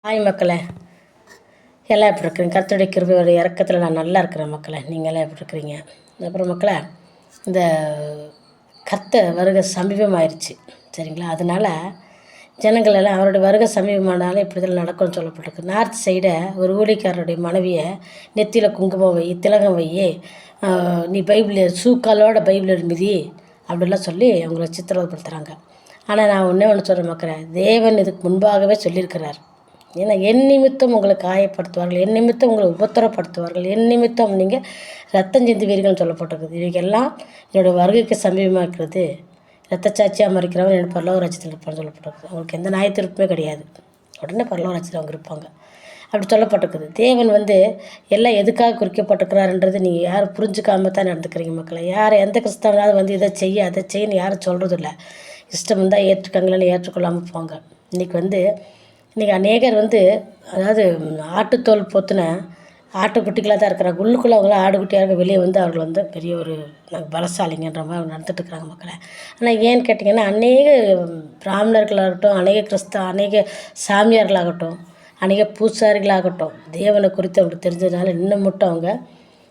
Hi மக்களே, எல்லாம் எப்படி இருக்கிறீங்க? கர்த்தருடைய கிருபையோட இறக்கத்தில் நான் நல்லா இருக்கிறேன் மக்களே. நீங்களாம் எப்படி இருக்கிறீங்க? அப்புறம் மக்களே, இந்த கர்த்தர் வருகை சமீபமாயிருச்சு சரிங்களா? அதனால் ஜனங்கள் எல்லாம் அவருடைய வருகை சமீபமானாலும் இப்படி தான் நடக்கும்னு சொல்லப்பட்டிருக்கு. நார்த் சைடை ஒரு ஊழிக்காரருடைய மனைவியை நெத்தியில் குங்குமம் வை, திலகம் வை, நீ பைபிள் சூக்காலோட பைபிள் மிதி அப்படிலாம் சொல்லி அவங்கள சித்திரவதைப்படுத்துகிறாங்க. ஆனால் நான் ஒன்று சொல்கிறேன் மக்களே, தேவன் இதுக்கு முன்பாகவே சொல்லியிருக்கிறார். ஏன்னா என் நிமித்தம் உங்களை காயப்படுத்துவார்கள், என் நிமித்தம் உங்களை உபத்திரப்படுத்துவார்கள், என் நிமித்தம் நீங்கள் ரத்தம் சிந்துவீர்கள்னு சொல்லப்பட்டிருக்குது. இவைகெல்லாம் என்னோடய வருகைக்கு சமீபமாக இருக்கிறது. ரத்தச்சாட்சியாக மறிக்கிறவன் என் பரலோக ராஜ்யத்தில் இருப்பான்னு சொல்லப்பட்டிருக்குது. அவங்களுக்கு எந்த நியாயத்திருப்புமே கிடையாது. உடனே பரலோக ராஜ்யத்தில் அவங்க இருப்பாங்க அப்படி சொல்லப்பட்டிருக்குது. தேவன் எல்லாம் எதுக்காக குறிக்கப்பட்டிருக்கிறாருன்றது நீங்கள் யாரும் புரிஞ்சுக்காம தான் நடந்துக்கிறீங்க மக்களை. யார் எந்த கிறிஸ்தவனாவது இதை செய்ய அதை செய்யன்னு யாரும் சொல்கிறதில்ல. இஷ்டம் இருந்தால் ஏற்றுக்கங்களேன்னு ஏற்றுக்கொள்ளாமல் போங்க. இன்றைக்கி அநேகர் அதாவது ஆட்டுத்தோல் போத்துன ஆட்டுக்குட்டிகளாக தான் இருக்கிறாங்க. உள்ளுக்குள்ளே அவங்களாம் ஆடுக்குட்டியாக வெளியே அவர்கள் பெரிய ஒரு பலசாலிங்கன்ற மாதிரி நடந்துட்டு இருக்கிறாங்க மக்களை. ஆனால் ஏன்னு கேட்டிங்கன்னா, அநேக பிராமணர்களாகட்டும், அநேக சாமியார்களாகட்டும், அநேக பூசாரிகளாகட்டும், தேவனை குறித்து அவங்களுக்கு தெரிஞ்சதுனால இன்னும் மட்டும் அவங்க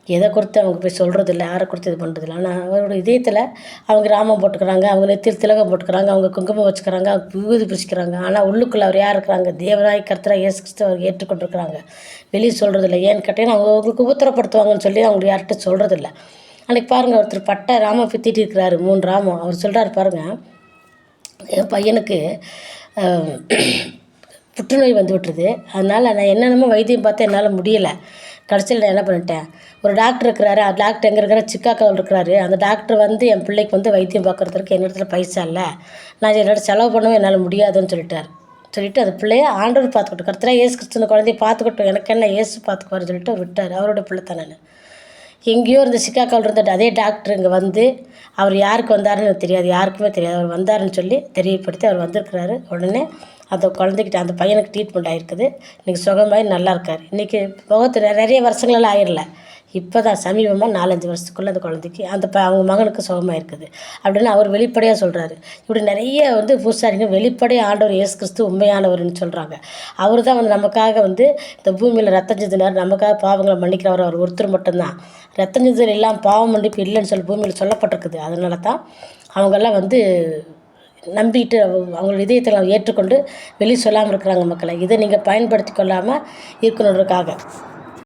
எதை குறித்து அவங்க போய் சொல்கிறதில்ல, யாரை குறித்து இது பண்ணுறதில்ல. ஆனால் அவரோட இதயத்தில் அவங்க ராமம் போட்டுக்கிறாங்க, அவங்க நெத்தியில் திலகம் போட்டுக்கிறாங்க, அவங்க குங்குமம் வச்சுக்கிறாங்க, விபூதி பூசிக்கிறாங்க. ஆனால் உள்ளுக்குள்ளே அவர் யார் இருக்கிறாங்க? தேவனாய் கர்த்தராக இயேசு கிறிஸ்து அவர் ஏற்றுக்கொண்டிருக்கிறாங்க. வெளியே சொல்கிறதில்ல. ஏன்னு கேட்டீங்கன்னா, அவங்களுக்கு உபத்திரப்படுத்துவாங்கன்னு சொல்லி அவங்க யார்கிட்ட சொல்கிறதில்ல. அன்றைக்கி பாருங்கள், ஒருத்தர் பட்டை ராமம் பித்திட்டு இருக்கிறாரு, 3 ராமம். அவர் சொல்கிறார் பாருங்கள், என் பையனுக்கு புற்றுநோய் விட்டுருது. அதனால் நான் என்னென்னமோ வைத்தியம் பார்த்து என்னால் முடியலை. கடைசியில் நான் என்ன பண்ணிட்டேன், ஒரு டாக்டர் இருக்கிறாரு. அந்த டாக்டர் எங்கே இருக்கிற சிக்காகோவில் இருக்கிறாரு. அந்த டாக்டர் என் பிள்ளைக்கு வைத்தியம் பார்க்குறதுக்கு என்னிடத்துல பைசா இல்லை, நான் என்னோட செலவு பண்ணவும் என்னால் முடியாதுன்னு சொல்லிட்டு அந்த பிள்ளைய ஆண்டவர் பார்த்துக்கிட்டோம். கர்த்தராக இயேசு கிறிஸ்து குழந்தைய பார்த்துக்கிட்டோம், எனக்கு என்ன இயேசு பார்த்துக்குவாருன்னு சொல்லிட்டு அவர் விட்டார். அவரோட பிள்ளை தான் நான். எங்கேயோ இருந்த சிக்காகோவில் இருந்துட்டு அதே டாக்டர் இங்கே அவர் யாருக்கு வந்தாருன்னு தெரியாது, யாருக்குமே தெரியாது. அவர் வந்தாருன்னு சொல்லி தெரியப்படுத்தி அவர் வந்திருக்கிறாரு. உடனே அந்த குழந்தைக்கிட்ட அந்த பையனுக்கு ட்ரீட்மெண்ட் ஆகிருக்குது. இன்றைக்கி சுகமாகி நல்லா இருக்கார். இன்றைக்கி முகத்தில் நிறைய வருஷங்களெல்லாம் ஆயிடல, இப்போ தான் சமீபமாக 4-5 வருஷத்துக்குள்ளே அந்த குழந்தைக்கு அவங்க மகனுக்கு சுகமாக இருக்குது அப்படின்னு அவர் வெளிப்படையாக சொல்கிறாரு. இப்படி நிறைய பூசாரிங்க வெளிப்படையாக ஆண்டவர் இயேசு கிறிஸ்து உண்மையானவர்னு சொல்கிறாங்க. அவர் தான் நமக்காக இந்த பூமியில் ரத்தம் சிந்தினார், நமக்காக பாவங்களை மன்னிக்கிறவர் அவர் ஒருத்தர் மட்டும்தான். ரத்தம் சிந்தல் இல்லாமல் பாவம் மன்னிப்பு இல்லைன்னு சொல்லி பூமியில் சொல்லப்பட்டிருக்குது. அதனால தான் அவங்கெல்லாம் நம்பிட்டு அவங்களோட இதயத்தில் ஏற்றுக்கொண்டு வெளியே சொல்லாமல் இருக்கிறாங்க மக்களை. இதை நீங்கள் பயன்படுத்தி கொள்ளாமல் இருக்கணுன்றதுக்காக